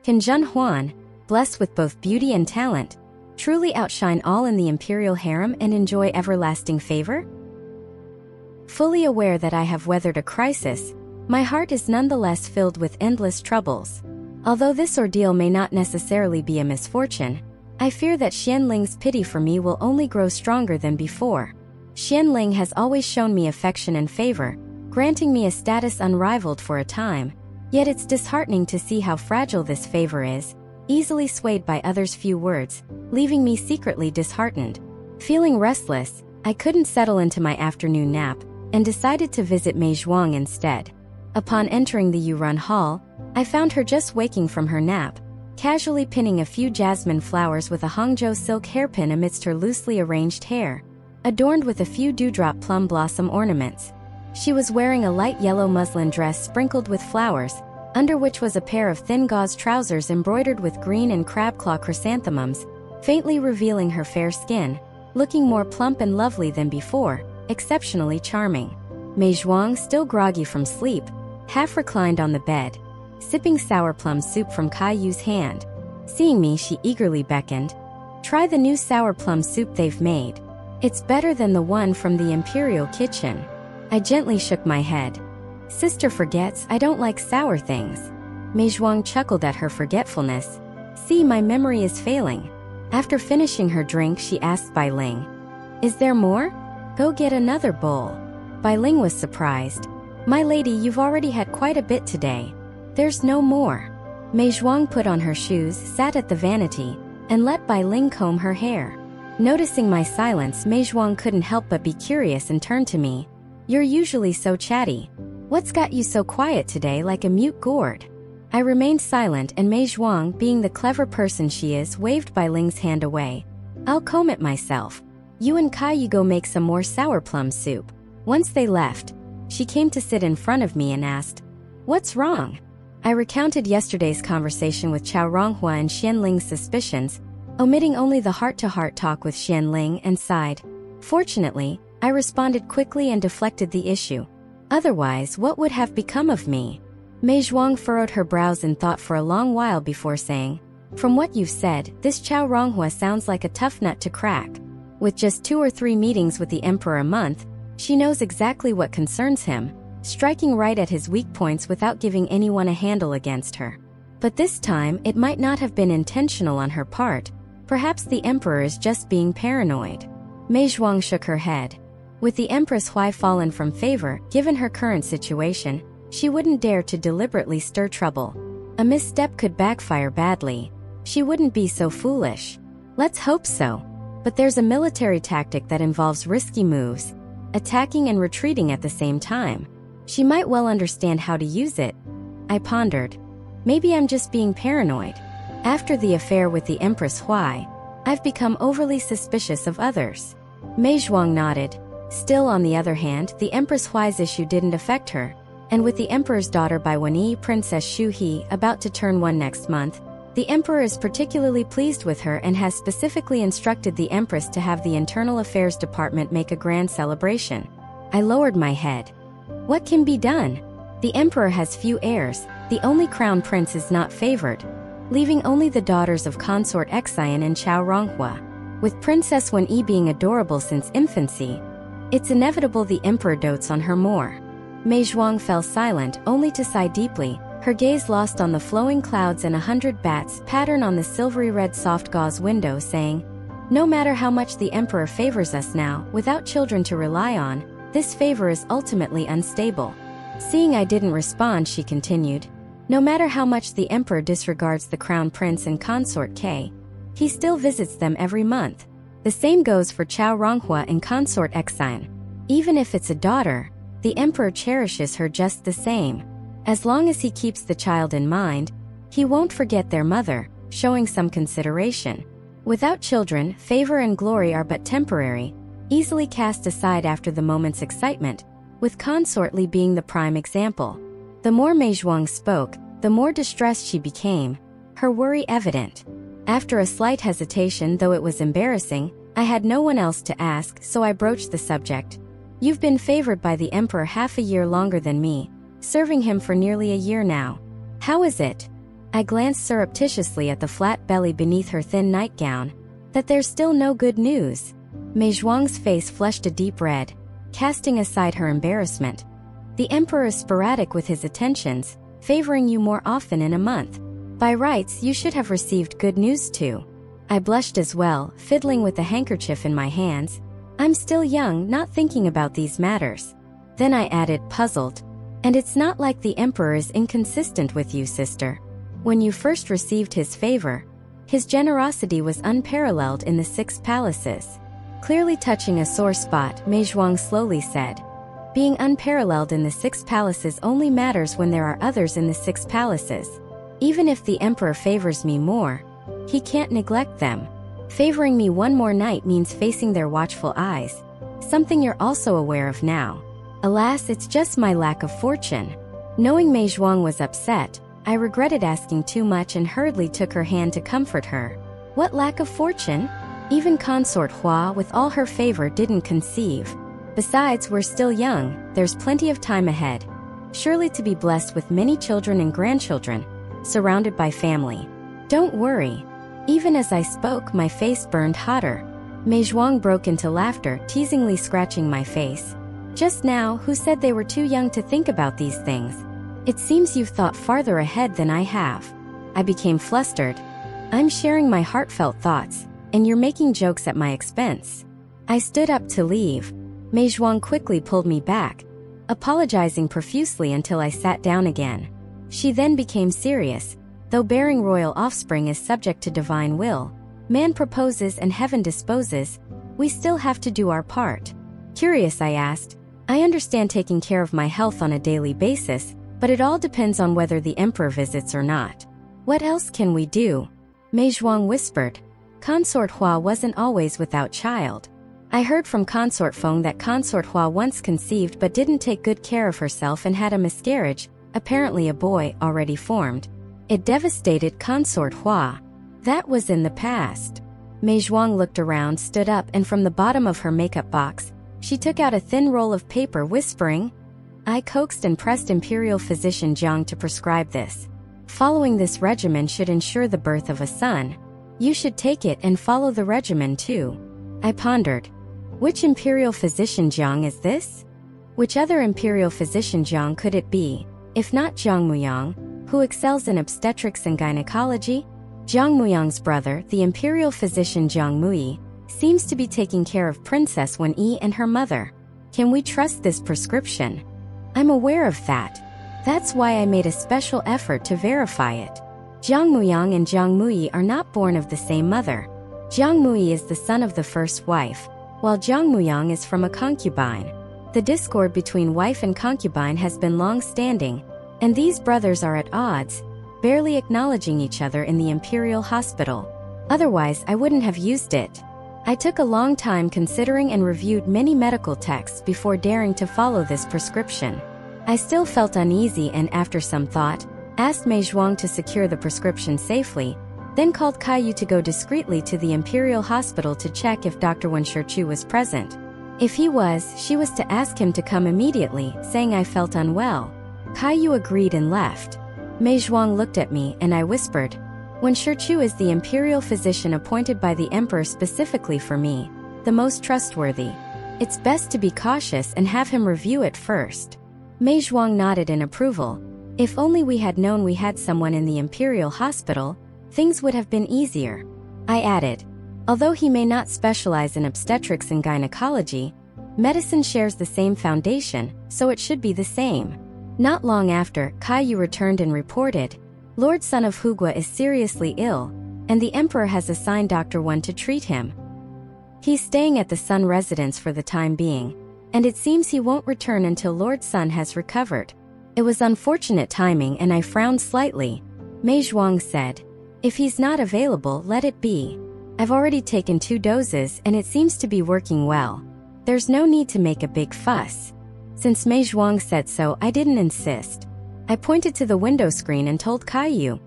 Can Zhen Huan, blessed with both beauty and talent, truly outshine all in the imperial harem and enjoy everlasting favor? Fully aware that I have weathered a crisis, my heart is nonetheless filled with endless troubles. Although this ordeal may not necessarily be a misfortune, I fear that Xianling's pity for me will only grow stronger than before. Xianling has always shown me affection and favor, granting me a status unrivaled for a time, yet it's disheartening to see how fragile this favor is, easily swayed by others' few words, leaving me secretly disheartened. Feeling restless, I couldn't settle into my afternoon nap, and decided to visit Mei Zhuang instead. Upon entering the Yurun Hall, I found her just waking from her nap, casually pinning a few jasmine flowers with a Hangzhou silk hairpin amidst her loosely arranged hair, adorned with a few dewdrop plum blossom ornaments. She was wearing a light yellow muslin dress sprinkled with flowers, under which was a pair of thin gauze trousers embroidered with green and crabclaw chrysanthemums, faintly revealing her fair skin, looking more plump and lovely than before, exceptionally charming. Mei Zhuang, still groggy from sleep, half reclined on the bed, sipping sour plum soup from Caillou's hand. Seeing me, she eagerly beckoned. "Try the new sour plum soup they've made. It's better than the one from the imperial kitchen." I gently shook my head. "Sister forgets I don't like sour things." Mei Zhuang chuckled at her forgetfulness. "See, my memory is failing." After finishing her drink, she asked Bai Ling, "Is there more? Go get another bowl." Bai Ling was surprised. "My lady, you've already had quite a bit today. There's no more." Mei Zhuang put on her shoes, sat at the vanity, and let Bai Ling comb her hair. Noticing my silence, Mei Zhuang couldn't help but be curious and turned to me. "You're usually so chatty. What's got you so quiet today, like a mute gourd?" I remained silent, and Mei Zhuang, being the clever person she is, waved Bai Ling's hand away. "I'll comb it myself. You and Caillou go make some more sour plum soup." Once they left, she came to sit in front of me and asked, "What's wrong?" I recounted yesterday's conversation with Chao Ronghua and Xianling's suspicions, omitting only the heart-to-heart talk with Xianling, and sighed. Fortunately, I responded quickly and deflected the issue. Otherwise, what would have become of me? Mei Zhuang furrowed her brows in thought for a long while before saying, "From what you've said, this Chao Ronghua sounds like a tough nut to crack. With just 2 or 3 meetings with the emperor a month, she knows exactly what concerns him, striking right at his weak points without giving anyone a handle against her. But this time, it might not have been intentional on her part. Perhaps the emperor is just being paranoid." Mei Zhuang shook her head. With the Empress Huai fallen from favor, given her current situation, she wouldn't dare to deliberately stir trouble. A misstep could backfire badly. She wouldn't be so foolish. Let's hope so. But there's a military tactic that involves risky moves, attacking and retreating at the same time. She might well understand how to use it. I pondered. Maybe I'm just being paranoid. After the affair with the Empress Huai, I've become overly suspicious of others. Mei Zhuang nodded. Still, on the other hand, the Empress Huai's issue didn't affect her, and with the Emperor's daughter Baiwenyi, Princess Shu He, about to turn 1 next month, the Emperor is particularly pleased with her and has specifically instructed the Empress to have the Internal Affairs Department make a grand celebration. I lowered my head. What can be done? The Emperor has few heirs, the only crown prince is not favored, leaving only the daughters of Consort Xian and Chao Ronghua. With Princess Wenyi being adorable since infancy, it's inevitable the Emperor dotes on her more. Mei Zhuang fell silent, only to sigh deeply, her gaze lost on the flowing clouds and 100 bats pattern on the silvery red soft gauze window, saying, "No matter how much the Emperor favors us now, without children to rely on, this favor is ultimately unstable." Seeing I didn't respond, she continued, "No matter how much the Emperor disregards the Crown Prince and Consort K, he still visits them every month. The same goes for Chao Ronghua and Consort Xian. Even if it's a daughter, the Emperor cherishes her just the same. As long as he keeps the child in mind, he won't forget their mother, showing some consideration. Without children, favor and glory are but temporary, easily cast aside after the moment's excitement, with Consort Li being the prime example." The more Mei Zhuang spoke, the more distressed she became, her worry evident. After a slight hesitation, though it was embarrassing, I had no one else to ask, so I broached the subject. "You've been favored by the Emperor half a year longer than me, serving him for nearly a year now. How is it? I glanced surreptitiously at the flat belly beneath her thin nightgown. That there's still no good news. Mei Zhuang's face flushed a deep red, casting aside her embarrassment. The emperor is sporadic with his attentions, favoring you more often in a month. By rights, you should have received good news too. I blushed as well, fiddling with the handkerchief in my hands. I'm still young, not thinking about these matters. Then I added, puzzled. And it's not like the emperor is inconsistent with you, sister. When you first received his favor, his generosity was unparalleled in the 6 palaces. Clearly touching a sore spot, Mei Zhuang slowly said. Being unparalleled in the 6 palaces only matters when there are others in the 6 palaces. Even if the emperor favors me more, he can't neglect them. Favoring me one more night means facing their watchful eyes. Something you're also aware of now. Alas, it's just my lack of fortune. Knowing Mei Zhuang was upset, I regretted asking too much and hurriedly took her hand to comfort her. What lack of fortune? Even consort Hua with all her favor didn't conceive. Besides, we're still young, there's plenty of time ahead. Surely to be blessed with many children and grandchildren, surrounded by family. Don't worry. Even as I spoke, my face burned hotter. Mei Zhuang broke into laughter, teasingly scratching my face. Just now, who said they were too young to think about these things? It seems you've thought farther ahead than I have. I became flustered. I'm sharing my heartfelt thoughts, and you're making jokes at my expense. I stood up to leave. Mei Zhuang quickly pulled me back, apologizing profusely until I sat down again. She then became serious. Though bearing royal offspring is subject to divine will, man proposes and heaven disposes, we still have to do our part. Curious, I asked. I understand taking care of my health on a daily basis, but it all depends on whether the emperor visits or not. What else can we do? Mei Zhuang whispered. Consort Hua wasn't always without child. I heard from Consort Feng that Consort Hua once conceived but didn't take good care of herself and had a miscarriage, apparently a boy already formed. It devastated Consort Hua. That was in the past. Mei Zhuang looked around, stood up, and from the bottom of her makeup box, she took out a thin roll of paper, whispering. I coaxed and pressed Imperial Physician Zhang to prescribe this. Following this regimen should ensure the birth of a son. You should take it and follow the regimen too. I pondered. Which Imperial Physician Zhang is this? Which other Imperial Physician Zhang could it be, if not Zhang Muyang, who excels in obstetrics and gynecology? Zhang Muyang's brother, the Imperial Physician Zhang Muyi, seems to be taking care of Princess Wen Yi and her mother. Can we trust this prescription? I'm aware of that. That's why I made a special effort to verify it. Zhang Muyang and Zhang Muyi are not born of the same mother. Zhang Muyi is the son of the first wife, while Zhang Muyang is from a concubine. The discord between wife and concubine has been long-standing, and these brothers are at odds, barely acknowledging each other in the Imperial Hospital. Otherwise, I wouldn't have used it. I took a long time considering and reviewed many medical texts before daring to follow this prescription. I still felt uneasy and, after some thought, asked Mei Zhuang to secure the prescription safely, then called Kaiyu to go discreetly to the Imperial Hospital to check if Dr. Wen Shichu was present. If he was, she was to ask him to come immediately, saying I felt unwell. Kaiyu agreed and left. Mei Zhuang looked at me and I whispered, Wen Shichu is the imperial physician appointed by the emperor specifically for me, the most trustworthy. It's best to be cautious and have him review it first. Mei Zhuang nodded in approval. If only we had known we had someone in the Imperial Hospital, things would have been easier. I added, although he may not specialize in obstetrics and gynecology, medicine shares the same foundation, so it should be the same. Not long after, Kaiyu returned and reported, Lord Sun of Hugua is seriously ill, and the Emperor has assigned Dr. Wen to treat him. He's staying at the Sun residence for the time being, and it seems he won't return until Lord Sun has recovered. It was unfortunate timing and I frowned slightly. Mei Zhuang said, if he's not available, let it be. I've already taken 2 doses and it seems to be working well. There's no need to make a big fuss. Since Mei Zhuang said so, I didn't insist. I pointed to the window screen and told Kaiyu.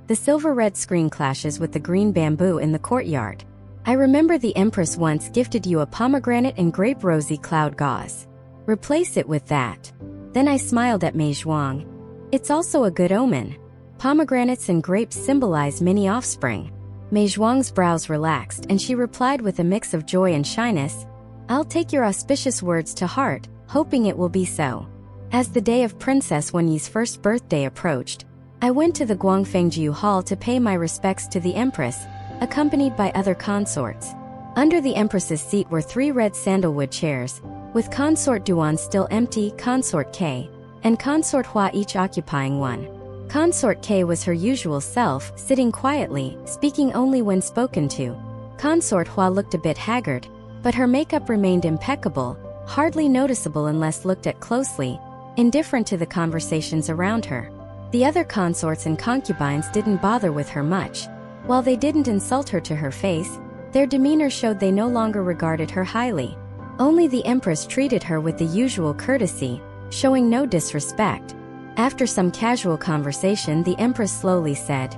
The silver-red screen clashes with the green bamboo in the courtyard. I remember the Empress once gifted you a pomegranate and grape rosy cloud gauze. Replace it with that. Then I smiled at Mei Zhuang. It's also a good omen. Pomegranates and grapes symbolize mini offspring. Mei Zhuang's brows relaxed and she replied with a mix of joy and shyness, "I'll take your auspicious words to heart, hoping it will be so." As the day of Princess Wenyi's first birthday approached, I went to the Guangfengjiu Hall to pay my respects to the Empress, accompanied by other consorts. Under the Empress's seat were 3 red sandalwood chairs, with Consort Duan still empty, Consort K, and Consort Hua each occupying one. Consort K was her usual self, sitting quietly, speaking only when spoken to. Consort Hua looked a bit haggard, but her makeup remained impeccable, hardly noticeable unless looked at closely, indifferent to the conversations around her. The other consorts and concubines didn't bother with her much. While they didn't insult her to her face, their demeanor showed they no longer regarded her highly. Only the Empress treated her with the usual courtesy, showing no disrespect. After some casual conversation, the Empress slowly said,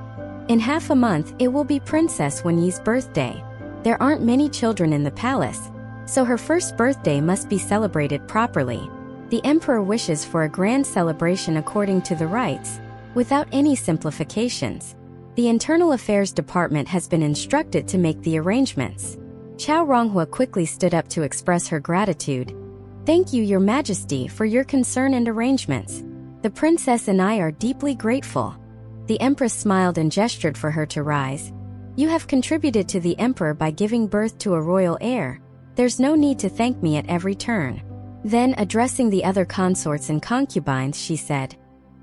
"In half a month, it will be Princess Wenyi's birthday. There aren't many children in the palace, so her first birthday must be celebrated properly. The Emperor wishes for a grand celebration according to the rites, without any simplifications. The Internal Affairs Department has been instructed to make the arrangements." Chao Ronghua quickly stood up to express her gratitude. "Thank you, Your Majesty, for your concern and arrangements. The Princess and I are deeply grateful." The Empress smiled and gestured for her to rise. "You have contributed to the Emperor by giving birth to a royal heir. There's no need to thank me at every turn." Then, addressing the other consorts and concubines, she said,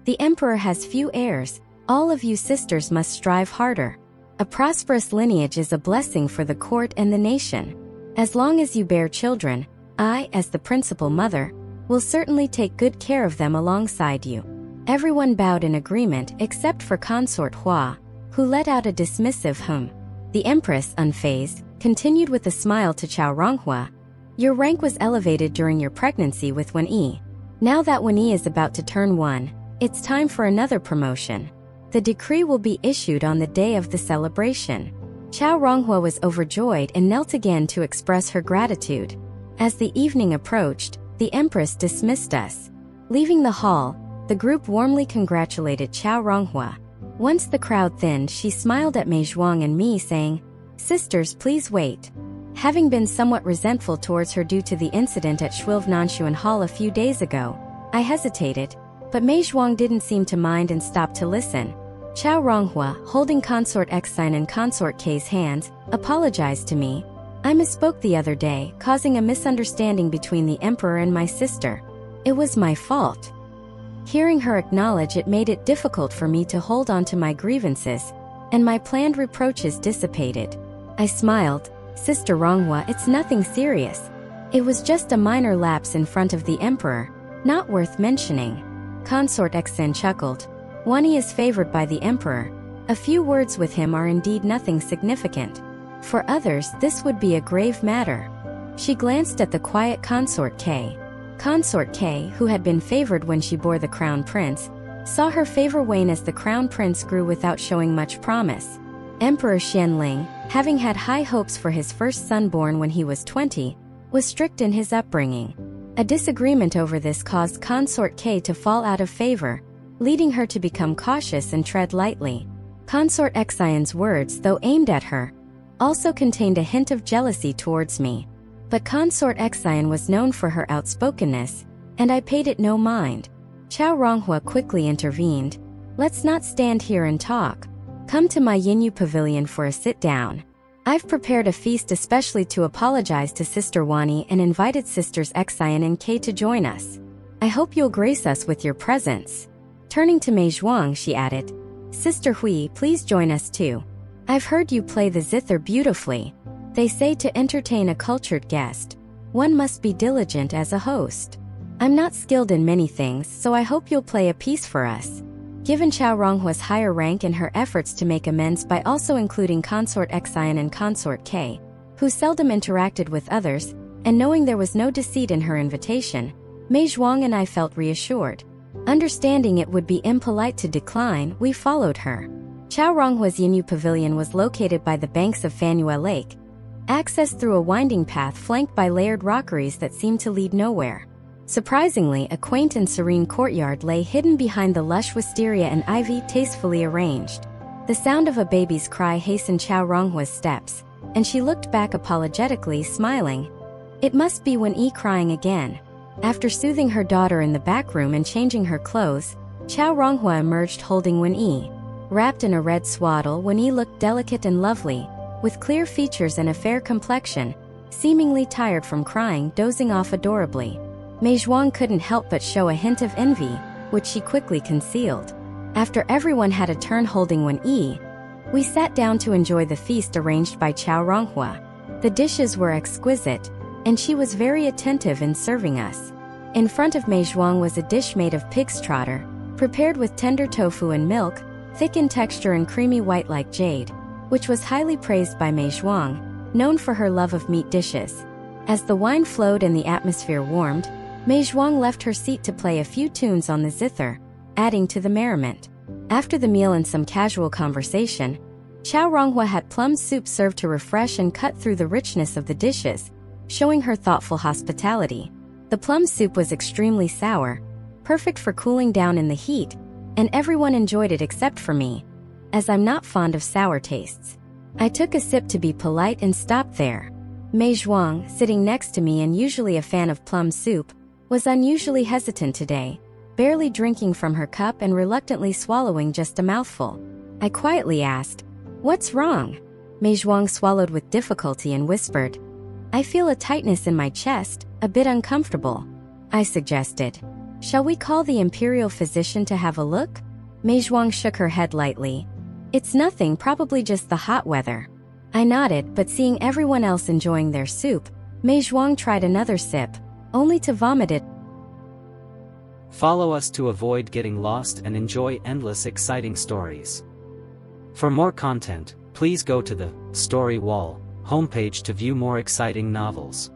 "The Emperor has few heirs. All of you sisters must strive harder. A prosperous lineage is a blessing for the court and the nation. As long as you bear children, I, as the principal mother, will certainly take good care of them alongside you." Everyone bowed in agreement except for Consort Hua, who let out a dismissive hum. The Empress, unfazed, continued with a smile to Chao Ronghua, "Your rank was elevated during your pregnancy with Wenyi. Now that Wenyi is about to turn 1, it's time for another promotion. The decree will be issued on the day of the celebration." Chao Ronghua was overjoyed and knelt again to express her gratitude. As the evening approached, the Empress dismissed us. Leaving the hall, the group warmly congratulated Chao Ronghua. Once the crowd thinned, she smiled at Mei Zhuang and me, saying, "Sisters, please wait." Having been somewhat resentful towards her due to the incident at Shuilvnanshuan Hall a few days ago, I hesitated, but Mei Zhuang didn't seem to mind and stopped to listen. Chao Ronghua, holding Consort Xine and Consort K's hands, apologized to me. "I misspoke the other day, causing a misunderstanding between the Emperor and my sister. It was my fault." Hearing her acknowledge it made it difficult for me to hold on to my grievances, and my planned reproaches dissipated. I smiled. "Sister Ronghua, it's nothing serious. It was just a minor lapse in front of the Emperor, not worth mentioning." Consort Xine chuckled. "Wenyi is favored by the Emperor. A few words with him are indeed nothing significant. For others, this would be a grave matter." She glanced at the quiet Consort K. Consort K, who had been favored when she bore the Crown Prince, saw her favor wane as the Crown Prince grew without showing much promise. Emperor Xianling, having had high hopes for his first son born when he was 20, was strict in his upbringing. A disagreement over this caused Consort K to fall out of favor, leading her to become cautious and tread lightly. Consort Xine's words, though aimed at her, also contained a hint of jealousy towards me. But Consort Xine was known for her outspokenness, and I paid it no mind. Chao Ronghua quickly intervened. "Let's not stand here and talk. Come to my Yinyu Pavilion for a sit-down. I've prepared a feast especially to apologize to Sister Wenyi and invited Sisters Xine and K to join us. I hope you'll grace us with your presence." Turning to Mei Zhuang, she added, "Sister Hui, please join us too. I've heard you play the zither beautifully. They say to entertain a cultured guest, one must be diligent as a host. I'm not skilled in many things, so I hope you'll play a piece for us." Given Chao Ronghua's higher rank and her efforts to make amends by also including Consort Xine and Consort K, who seldom interacted with others, and knowing there was no deceit in her invitation, Mei Zhuang and I felt reassured. Understanding it would be impolite to decline, we followed her. Chao Ronghua's Yinyu Pavilion was located by the banks of Fanyue Lake, accessed through a winding path flanked by layered rockeries that seemed to lead nowhere. Surprisingly, a quaint and serene courtyard lay hidden behind the lush wisteria and ivy tastefully arranged. The sound of a baby's cry hastened Chao Ronghua's steps, and she looked back apologetically, smiling. It must be Wen-yi crying again. After soothing her daughter in the back room and changing her clothes, Chao Ronghua emerged holding Wen-yi. Wrapped in a red swaddle, Wen-yi looked delicate and lovely, with clear features and a fair complexion, seemingly tired from crying, dozing off adorably. Mei Zhuang couldn't help but show a hint of envy, which she quickly concealed. After everyone had a turn holding Wen-yi, we sat down to enjoy the feast arranged by Chao Ronghua. The dishes were exquisite, and she was very attentive in serving us. In front of Mei Zhuang was a dish made of pig's trotter, prepared with tender tofu and milk, thick in texture and creamy white like jade, which was highly praised by Mei Zhuang, known for her love of meat dishes. As the wine flowed and the atmosphere warmed, Mei Zhuang left her seat to play a few tunes on the zither, adding to the merriment. After the meal and some casual conversation, Chao Ronghua had plum soup served to refresh and cut through the richness of the dishes, showing her thoughtful hospitality. The plum soup was extremely sour, perfect for cooling down in the heat, and everyone enjoyed it except for me, as I'm not fond of sour tastes. I took a sip to be polite and stopped there. Mei Zhuang, sitting next to me and usually a fan of plum soup, was unusually hesitant today, barely drinking from her cup and reluctantly swallowing just a mouthful. I quietly asked, "What's wrong?" Mei Zhuang swallowed with difficulty and whispered, "I feel a tightness in my chest, a bit uncomfortable." I suggested, "Shall we call the imperial physician to have a look?" Mei Zhuang shook her head lightly. "It's nothing, probably just the hot weather." I nodded, but seeing everyone else enjoying their soup, Mei Zhuang tried another sip, only to vomit it. Follow us to avoid getting lost and enjoy endless exciting stories. For more content, please go to the Story Wall homepage to view more exciting novels.